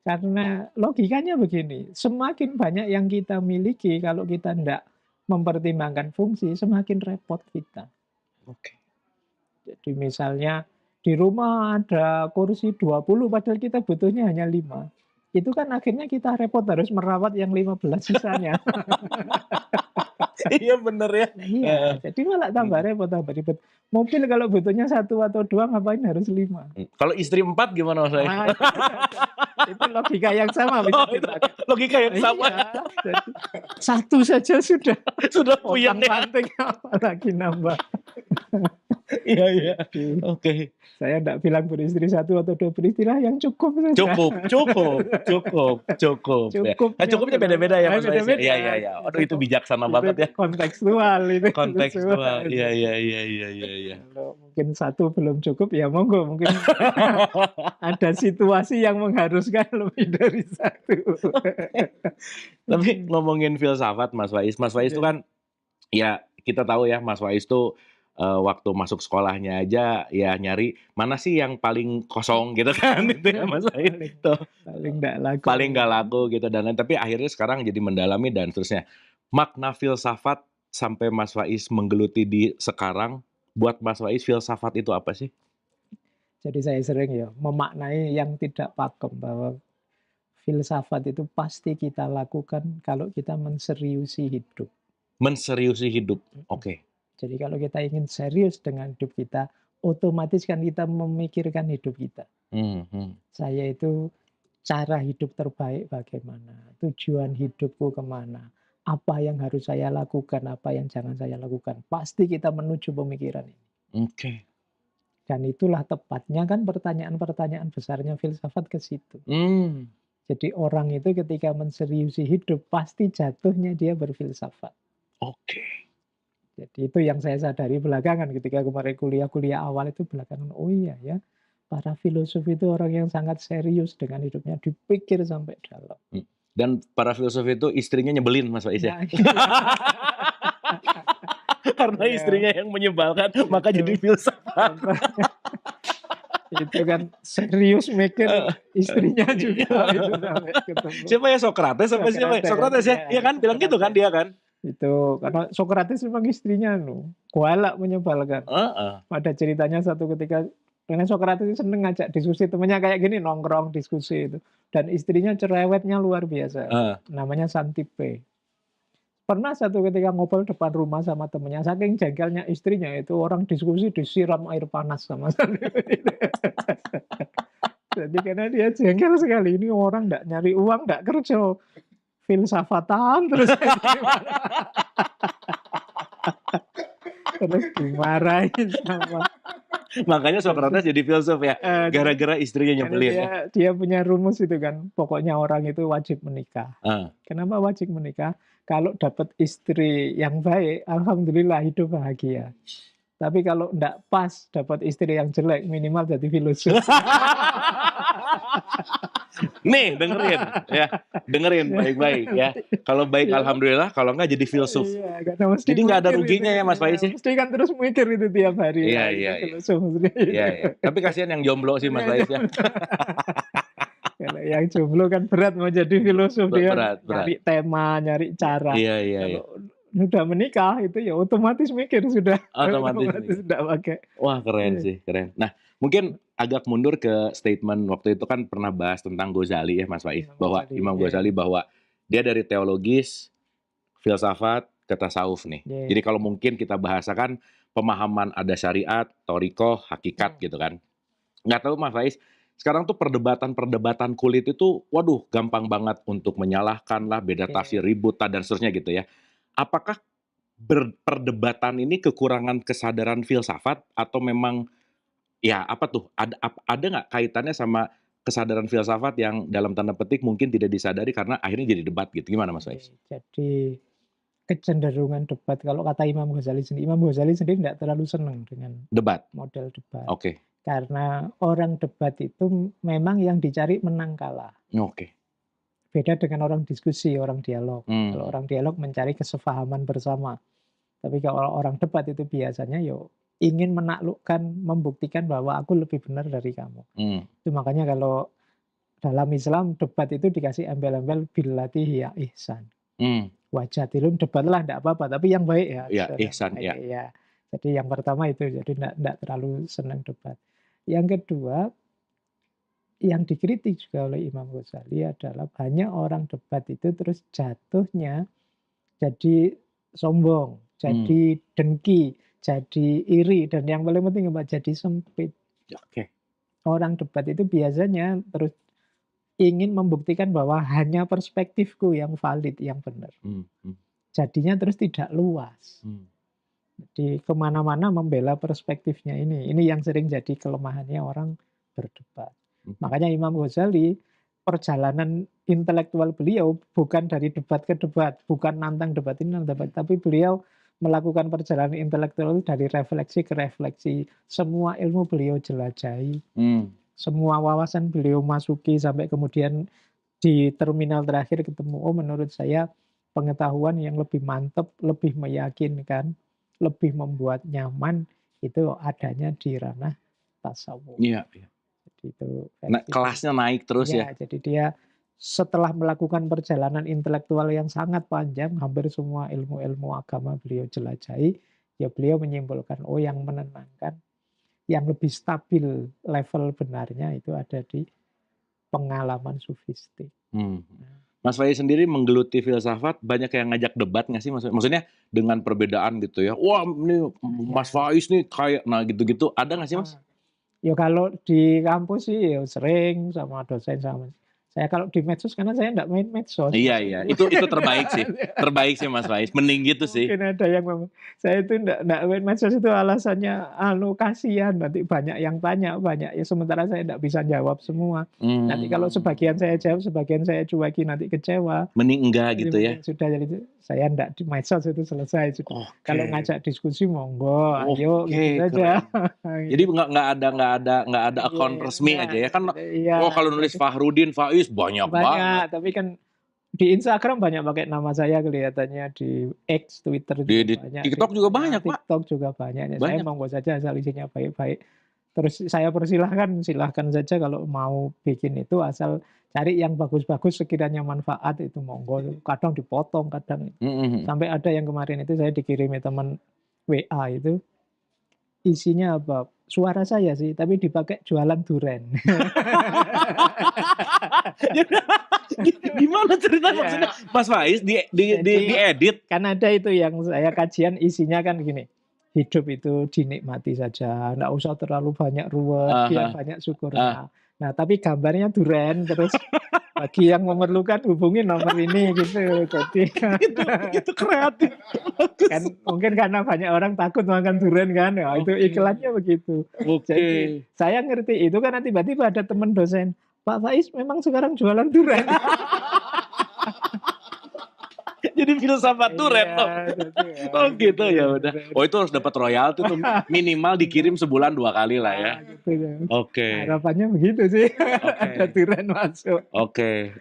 Karena logikanya begini, semakin banyak yang kita miliki kalau kita ndak mempertimbangkan fungsi, semakin repot kita. Oke. Jadi misalnya di rumah ada kursi 20 padahal kita butuhnya hanya 5. Itu kan akhirnya kita repot harus merawat yang 15 sisanya. Iya bener ya. Iya, jadi malah tambah Mhm. repot, tambah ribet. Mobil kalau butuhnya 1 atau 2 ngapain harus 5? Kalau istri 4 gimana Mas Faiz? Ah, itu logika yang sama bisa Oh itu dipakai. logika yang sama Iya, ya? jadi 1 saja sudah Sudah puyeng ya? pontang-panting apalagi nambah. Iya iya. Jadi, Oke. saya ndak bilang beristri 1 atau 2 beristri lah yang cukup saja. Cukup ya. Nah, Cukupnya cukupnya berapa? beda-beda ya Mas Faiz ya? Beda-beda. Iya iya iya. Aduh itu bijaksana banget ya. Kontekstual itu. Kontekstual. Iya iya iya iya iya iya. Kalau mungkin 1 belum cukup ya monggo mungkin ada situasi yang mengharuskan lebih dari 1. Tapi ngomongin filsafat Mas Faiz itu Iya. kan ya kita tahu ya Mas Faiz tuh waktu masuk sekolahnya aja ya nyari mana sih yang paling kosong gitu kan itu ya Mas Faiz tuh Paling ndak laku. paling nggak laku gitu dan lain tapi akhirnya sekarang jadi mendalami dan seterusnya. Makna filsafat sampai Mas Faiz menggeluti di sekarang buat Mas Faiz filsafat itu apa sih? Jadi saya sering ya memaknai yang tidak pakem bahwa filsafat itu pasti kita lakukan kalau kita menseriusi hidup. Menseriusi hidup. Oke. Jadi kalau kita ingin serius dengan hidup kita, otomatis kan kita memikirkan hidup kita. Saya itu cara hidup terbaik bagaimana, tujuan hidupku kemana, apa yang harus saya lakukan, apa yang jangan saya lakukan. Pasti kita menuju pemikiran ini. Oke. Dan itulah tepatnya kan pertanyaan-pertanyaan besarnya filsafat ke situ. Jadi orang itu ketika menseriusi hidup, pasti jatuhnya dia berfilsafat. Oke. Jadi itu yang saya sadari belakangan ketika kemarin kuliah awal itu belakangan, oh iya ya, para filosof itu orang yang sangat serius dengan hidupnya, dipikir sampai dalam. Dan para filsuf itu istrinya nyebelin Mas Faiz ya? Nah, iya. Karena Iya. istrinya yang menyebalkan, maka jadi filsafat. Itu kan serius mikir istrinya juga itu sampai ketemu. Siapa ya Sokrates apa siapa ya? Sokrates ya? Iya kan? Bilang gitu kan dia kan? Itu karena Sokrates memang istrinya galak menyebalkan. Ada ceritanya satu ketika dengan Sokrates itu seneng ngajak diskusi temennya kayak gini nongkrong diskusi itu dan istrinya cerewetnya luar biasa. Namanya Santipe. Pernah satu ketika ngobrol depan rumah sama temennya, saking jengkelnya istrinya itu orang diskusi disiram air panas sama Santipe. Jadi karena dia jengkel sekali, ini orang nggak nyari uang, nggak kerja, filsafatan terus terus dimarahin sama. Makanya Sokrates jadi filsuf ya, gara-gara istrinya nyebelin ya. Dia punya rumus itu kan, pokoknya orang itu wajib menikah. Kenapa wajib menikah? Kalau dapat istri yang baik, alhamdulillah hidup bahagia. Tapi kalau enggak pas dapat istri yang jelek, minimal jadi filosof. Nih, dengerin baik-baik ya. Kalau baik alhamdulillah, kalau enggak jadi filsuf. Iya, jadi enggak ada ruginya ya Mas Faiz ya. Mesti kan terus mikir itu tiap hari. Iya. Iya. Tapi kasihan yang jomblo sih Mas Faiz ya. Kalau yang jomblo kan berat mau jadi filosof dia. Berat. Nyari tema, nyari cara. Iya. Kalau sudah menikah itu ya otomatis mikir sudah. Otomatis sudah pakai. Wah keren sih, keren. Nah mungkin agak mundur ke statement waktu itu kan pernah bahas tentang Ghazali ya Mas Faiz. Bahwa Imam Ghazali bahwa dia dari teologis, filsafat, ke tasawuf nih. Jadi kalau mungkin kita bahasakan pemahaman ada syariat, thorikoh, hakikat gitu kan. Nggak tahu Mas Faiz, sekarang tuh perdebatan kulit itu, waduh gampang banget untuk menyalahkan lah, beda tafsir, ribut, dan seterusnya gitu ya. Apakah perdebatan ini kekurangan kesadaran filsafat atau memang ya apa tuh ada nggak kaitannya sama kesadaran filsafat yang dalam tanda petik mungkin tidak disadari karena akhirnya jadi debat gitu, gimana Mas Faiz? Jadi kecenderungan debat kalau kata Imam Ghazali sendiri tidak terlalu senang dengan model debat. Karena orang debat itu memang yang dicari menang kalah. Beda dengan orang diskusi, orang dialog. Kalau orang dialog mencari kesepahaman bersama. Tapi kalau orang debat itu biasanya ingin menaklukkan, membuktikan bahwa aku lebih benar dari kamu. Itu makanya kalau dalam Islam debat itu dikasih embel-embel billati hiya ihsan. Wajadilum debatlah enggak apa-apa, tapi yang baik ya. Ya, ihsan ya. Ya. Jadi yang pertama itu, jadi enggak terlalu senang debat. Yang kedua, yang dikritik juga oleh Imam Ghazali adalah banyak orang debat itu terus jatuhnya jadi sombong, jadi dengki, jadi iri, dan yang paling penting apa? Jadi sempit. Oke. Orang debat itu biasanya terus ingin membuktikan bahwa hanya perspektifku yang valid, yang benar. Jadinya terus tidak luas. Jadi kemana-mana membela perspektifnya ini. Ini yang sering jadi kelemahannya orang berdebat. Makanya Imam Ghazali, perjalanan intelektual beliau bukan dari debat ke debat, bukan nantang debat ini, nantang debat, tapi beliau melakukan perjalanan intelektual itu dari refleksi ke refleksi. Semua ilmu beliau jelajahi. Semua wawasan beliau masuki sampai kemudian di terminal terakhir ketemu, oh menurut saya pengetahuan yang lebih mantap, lebih meyakinkan, lebih membuat nyaman itu adanya di ranah tasawuf. Iya. Jadi itu nah, kelasnya naik terus ya. Jadi dia setelah melakukan perjalanan intelektual yang sangat panjang, hampir semua ilmu-ilmu agama beliau jelajahi, ya beliau menyimpulkan, oh yang menenangkan, yang lebih stabil level benarnya itu ada di pengalaman sufistik. Mas Faiz sendiri menggeluti filsafat, banyak yang ngajak debat nggak sih? Maksudnya dengan perbedaan gitu ya. Wah ini Mas Faiz nih kayak, nah gitu-gitu. Ada nggak sih Mas? Ya kalau di kampus sih ya sering sama dosen sama. Saya kalau di medsos, karena saya enggak main medsos. Iya. Itu terbaik sih. Terbaik sih Mas Faiz. Mending gitu sih. Mungkin ada yang ngomong, saya itu enggak main medsos itu alasannya kasihan. Nanti banyak yang tanya, banyak. Ya sementara saya enggak bisa jawab semua. Nanti kalau sebagian saya jawab, sebagian saya cueki, nanti kecewa. Mending enggak gitu ya. Sudah, jadi saya enggak di medsos itu selesai. Sudah. Kalau ngajak diskusi, monggo. Ayo, gitu saja. Jadi enggak ada akun resmi aja ya kan. Oh kalau nulis Fahrudin Faiz banyak banget. Tapi kan di Instagram banyak pakai nama saya kelihatannya, di X, Twitter juga di banyak. TikTok juga banyak, Pak. TikTok juga banyak. Saya monggo saja asal isinya baik-baik. Terus saya silahkan saja kalau mau bikin itu, asal cari yang bagus-bagus sekiranya manfaat itu monggo. Kadang dipotong, kadang sampai ada yang kemarin itu saya dikirimi teman WA itu, isinya apa? Suara saya sih, tapi dipakai jualan duren. Gimana ceritanya maksudnya? Mas Faiz diedit. Kan ada itu yang saya kajian, isinya kan gini. Hidup itu dinikmati saja, enggak usah terlalu banyak ruwet, biar banyak syukurnya. Nah, tapi gambarnya duren, terus bagi yang memerlukan hubungi nomor ini gitu. Jadi itu kreatif. Kan mungkin karena banyak orang takut makan durian kan, ya, itu iklannya begitu. Jadi saya ngerti itu karena tiba-tiba ada teman dosen, Pak Faiz memang sekarang jualan durian. Jadi filsafat durian. Oh gitu ya udah. Oh itu harus dapat royalti tuh, minimal dikirim sebulan 2 kali lah ya. Gitu. Oke. Harapannya begitu sih. Ada durian masuk. Oke.